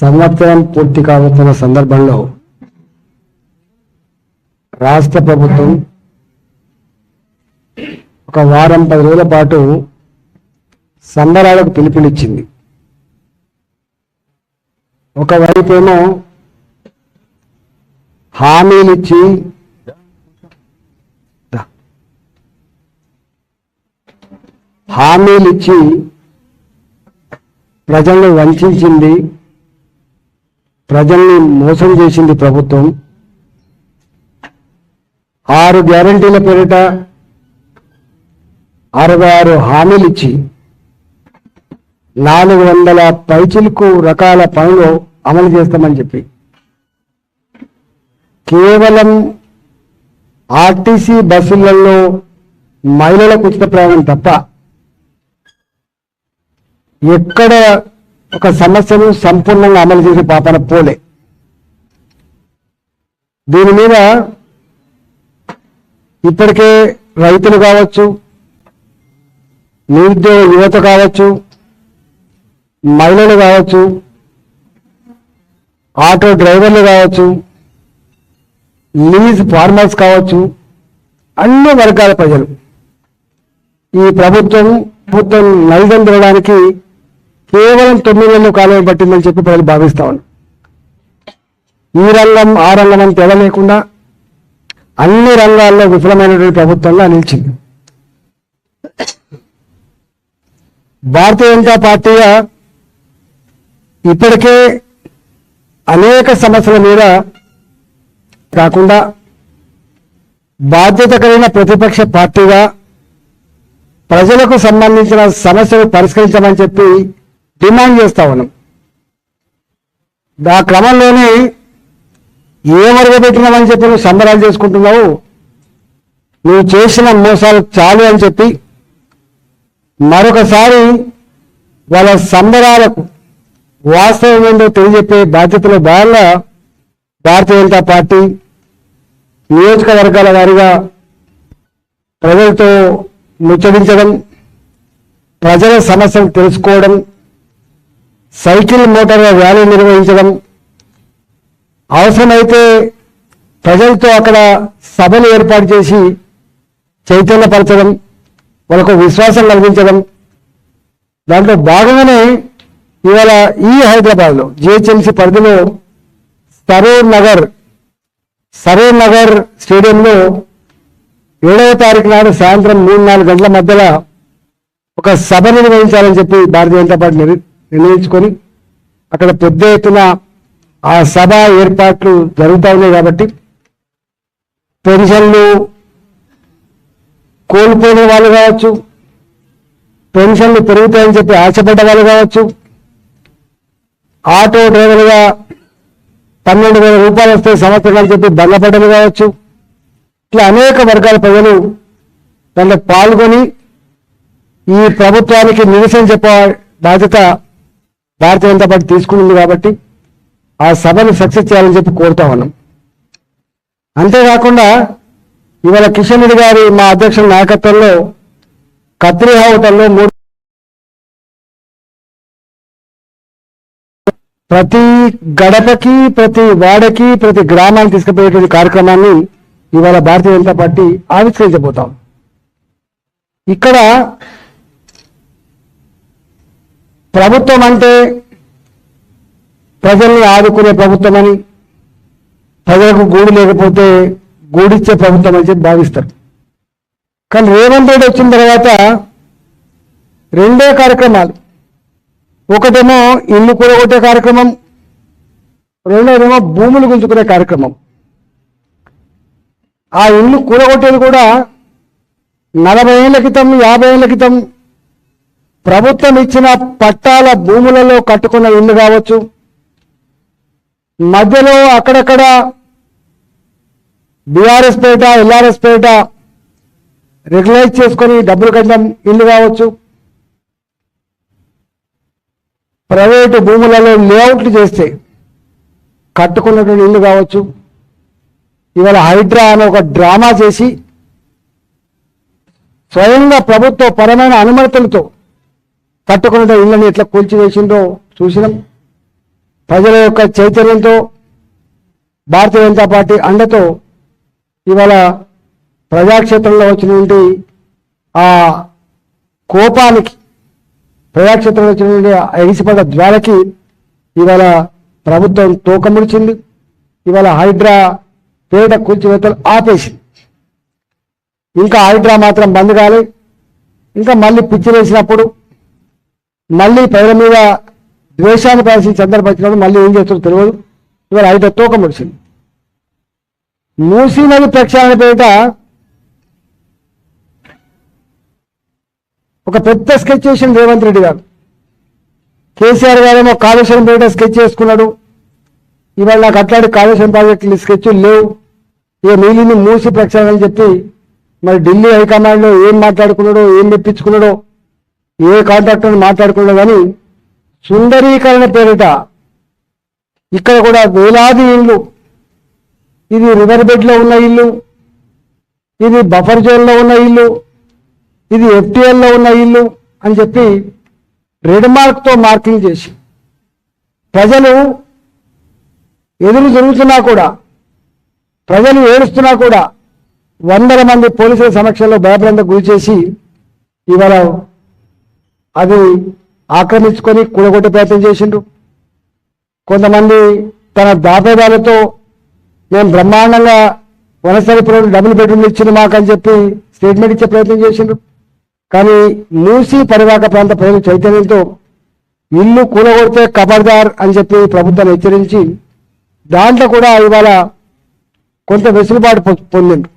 సంవత్సరం పూర్తి కాబోతున్న సందర్భంలో రాష్ట్ర ప్రభుత్వం ఒక వారం 10 రోజుల పాటు సంబరాలకు పిలుపునిచ్చింది. ఒకవైపేమో హామీలిచ్చి ప్రజలను వంచింది, ప్రజల్ని మోసం చేసింది ప్రభుత్వం. 6 గ్యారంటీల పేరిట 66 హామీలు ఇచ్చి 400 పైచిలకు రకాల పనులు అమలు చేస్తామని చెప్పి కేవలం ఆర్టీసీ బస్సులలో మహిళలకు ఉచిత ప్రయాణం తప్ప ఎక్కడ ఒక సమస్యను సంపూర్ణంగా అమలు చేసే పాపన పోలే. దీని మీద ఇప్పటికే రైతులు కావచ్చు, నిరుద్యోగ యువత కావచ్చు, మహిళలు కావచ్చు, ఆటో డ్రైవర్లు కావచ్చు, లీజ్ ఫార్మర్స్ కావచ్చు, అన్ని వర్గాల ప్రజలు ఈ ప్రభుత్వం నైజం తినడానికి కేవలం 9 నెలలు కాలం పట్టిందని చెప్పి ప్రజలు భావిస్తా ఉన్నారు. ఈ రంగం ఆ రంగం అని తేడా లేకుండా అన్ని రంగాల్లో విఫలమైనటువంటి ప్రభుత్వంగా నిలిచింది. భారతీయ జనతా పార్టీగా ఇప్పటికే అనేక సమస్యల మీద కాకుండా బాధ్యత కలిగిన ప్రతిపక్ష పార్టీగా ప్రజలకు సంబంధించిన సమస్యలు పరిష్కరించమని చెప్పి డిమాండ్ చేస్తా ఉన్నాం. ఆ క్రమంలోనే ఏమరగబెట్టినామని చెప్పి నువ్వు సంబరాలు చేసుకుంటున్నావు, నువ్వు చేసిన మోసాలు చాలు అని చెప్పి మరొకసారి వాళ్ళ సంబరాలకు వాస్తవం ఏంటో తెలియజెప్పే బాధ్యతలో భాగంగా భారతీయ జనతా పార్టీ నియోజకవర్గాల వారీగా ప్రజలతో ముచ్చటించడం, ప్రజల సమస్యలు తెలుసుకోవడం, సైకిల్ మోటార్ల ర్యాలీ నిర్వహించడం, అవసరమైతే ప్రజలతో అక్కడ సభలు ఏర్పాటు చేసి చైతన్యపరచడం, వాళ్ళకు విశ్వాసం కలిగించడం. దాంట్లో భాగంగానే ఇవాళ ఈ హైదరాబాద్లో జిహెచ్ఎంసీ పరిధిలో సరూర్ నగర్ స్టేడియంలో 7వ తారీఖు నాడు సాయంత్రం 3-4 గంటల మధ్యలో ఒక సభ నిర్వహించాలని చెప్పి భారతీయ జనతా పార్టీ నిర్ణయించుకొని అక్కడ పెద్ద ఎత్తున ఆ సభ ఏర్పాట్లు జరుగుతూ ఉన్నాయి. కాబట్టి పెన్షన్లు కోల్పోయిన వాళ్ళు కావచ్చు, పెన్షన్లు పెరుగుతాయని చెప్పి ఆశపడ్డ వాళ్ళు కావచ్చు, ఆటో డ్రైవర్లుగా 12,000 రూపాయలు వస్తే సంవత్సరాలు చెప్పి బంగపడ్డలు కావచ్చు, ఇట్లా అనేక వర్గాల ప్రజలు దాంట్లో పాల్గొని ఈ ప్రభుత్వానికి నిరసన చెప్పే బాధ్యత భారతీయ జనతా పార్టీ తీసుకుంది. కాబట్టి ఆ సభను సక్సెస్ చేయాలని చెప్పి కోరుతా ఉన్నాం. అంతేకాకుండా ఇవాళ కిషన్ రెడ్డి గారి మా అధ్యక్షుల నాయకత్వంలో కత్రి హోటల్లో ప్రతి గడపకి, ప్రతి వాడకి, ప్రతి గ్రామానికి తీసుకుపోయేటువంటి కార్యక్రమాన్ని ఇవాళ భారతీయ జనతా పార్టీ ఆవిష్కరించబోతాం. ఇక్కడ ప్రభుత్వం అంటే ప్రజల్ని ఆదుకునే ప్రభుత్వం అని, ప్రజలకు గూడు లేకపోతే గూడిచ్చే ప్రభుత్వం అని చెప్పి భావిస్తారు. కానీ రేవంత్ రెడ్డి వచ్చిన తర్వాత 2 కార్యక్రమాలు, ఒకటేమో ఇల్లు కూరగొట్టే కార్యక్రమం, రెండోదేమో భూములు గుంజుకునే కార్యక్రమం. ఆ ఇల్లు కూరగొట్టేది కూడా 40 ఏళ్ల క్రితం 50 ఏళ్ల క్రితం ప్రభుత్వం ఇచ్చిన పట్టాల భూములలో కట్టుకున్న ఇల్లు కావచ్చు, మధ్యలో అక్కడక్కడ బీఆర్ఎస్ పేట, ఎల్ఆర్ఎస్ పేట రెగ్యులైజ్ చేసుకొని డబ్బులు కట్టిన ఇల్లు కావచ్చు, ప్రైవేటు భూములలో లేఅవుట్లు చేస్తే కట్టుకున్నటువంటి ఇల్లు కావచ్చు. ఇవాళ హైడ్రా అనే ఒక డ్రామా చేసి స్వయంగా ప్రభుత్వ పరమైన అనుమతులతో కట్టుకున్న ఇళ్ళని ఎట్లా కూల్చివేసిందో చూసినాం. ప్రజల యొక్క చైతన్యంతో భారతీయ జనతా పార్టీ అండతో ఇవాళ ప్రజాక్షేత్రంలో వచ్చినటువంటి ఆ కోపానికి, ప్రజాక్షేత్రంలో వచ్చినటువంటి ఎగిసిపడ్డ జ్వాలకి ఇవాళ ప్రభుత్వం తోకముడిచింది. ఇవాళ హైడ్రా పేట కూల్చివేతలు ఆపేసింది. ఇంకా హైడ్రా మాత్రం బంద్ కాలే. ఇంకా మళ్ళీ పిచ్చిలేసినప్పుడు, మళ్ళీ ప్రజల మీద ద్వేషాన్ని ప్రదర్శించి సందర్భించినప్పుడు మళ్ళీ ఏం చేస్తారో తెలియదు. ఇవాళ హైడ్రా తోకముడిచింది. మూసీ నది ప్రక్షాళన పేట ఒక పెద్ద స్కెచ్ చేసింది రేవంత్ రెడ్డి గారు. కేసీఆర్ గారేమో కాళేశ్వరం పేట స్కెచ్ చేసుకున్నాడు. ఇవాళ నాకు అట్లాంటి కాళేశ్వరం ప్రాజెక్టులు స్కెచ్లు లేవు. ఇక మిగిలింది మూసి ప్రక్షాళన అని చెప్పి మరి ఢిల్లీ హైకమాండ్లో ఏం మాట్లాడుకున్నాడో, ఏం మెప్పించుకున్నాడో, ఏ కాంట్రాక్టర్ని మాట్లాడుకున్నాడో కానీ సుందరీకరణ పేరిట ఇక్కడ కూడా వేలాది ఇళ్ళు, ఇది రివర్ బెడ్లో ఉన్న ఇల్లు, ఇది బఫర్ జోన్లో ఉన్న ఇల్లు, ఇది ఎఫ్టీఎల్లో ఉన్న ఇల్లు అని చెప్పి రెడ్ మార్క్తో మార్కింగ్ చేసి ప్రజలు ఎదురు జరుగుతున్నా కూడా, ప్రజలు ఏడుస్తున్నా కూడా వందల మంది పోలీసుల సమక్షంలో భయభ్రాంతకు గురి చేసి ఇవాళ అది ఆక్రమించుకొని కూడగొట్టే ప్రయత్నం చేసిండ్రు. కొంతమంది తన దాపేదాలతో మేము బ్రహ్మాండంగా వనస్థలిపురం డబుల్ బెడ్రూమ్ ఇచ్చిన మాకని చెప్పి స్టేట్మెంట్ ఇచ్చే ప్రయత్నం చేసిండ్రు. కానీ మూసి పరివాహక ప్రాంత ప్రజల చైతన్యంతో ఇల్లు కూలగొడితే ఖబర్దార్ అని చెప్పి ప్రభుత్వాన్ని హెచ్చరించి దాంట్లో కూడా ఇవాళ కొంత వెసులుబాటు పొందిండ్రు.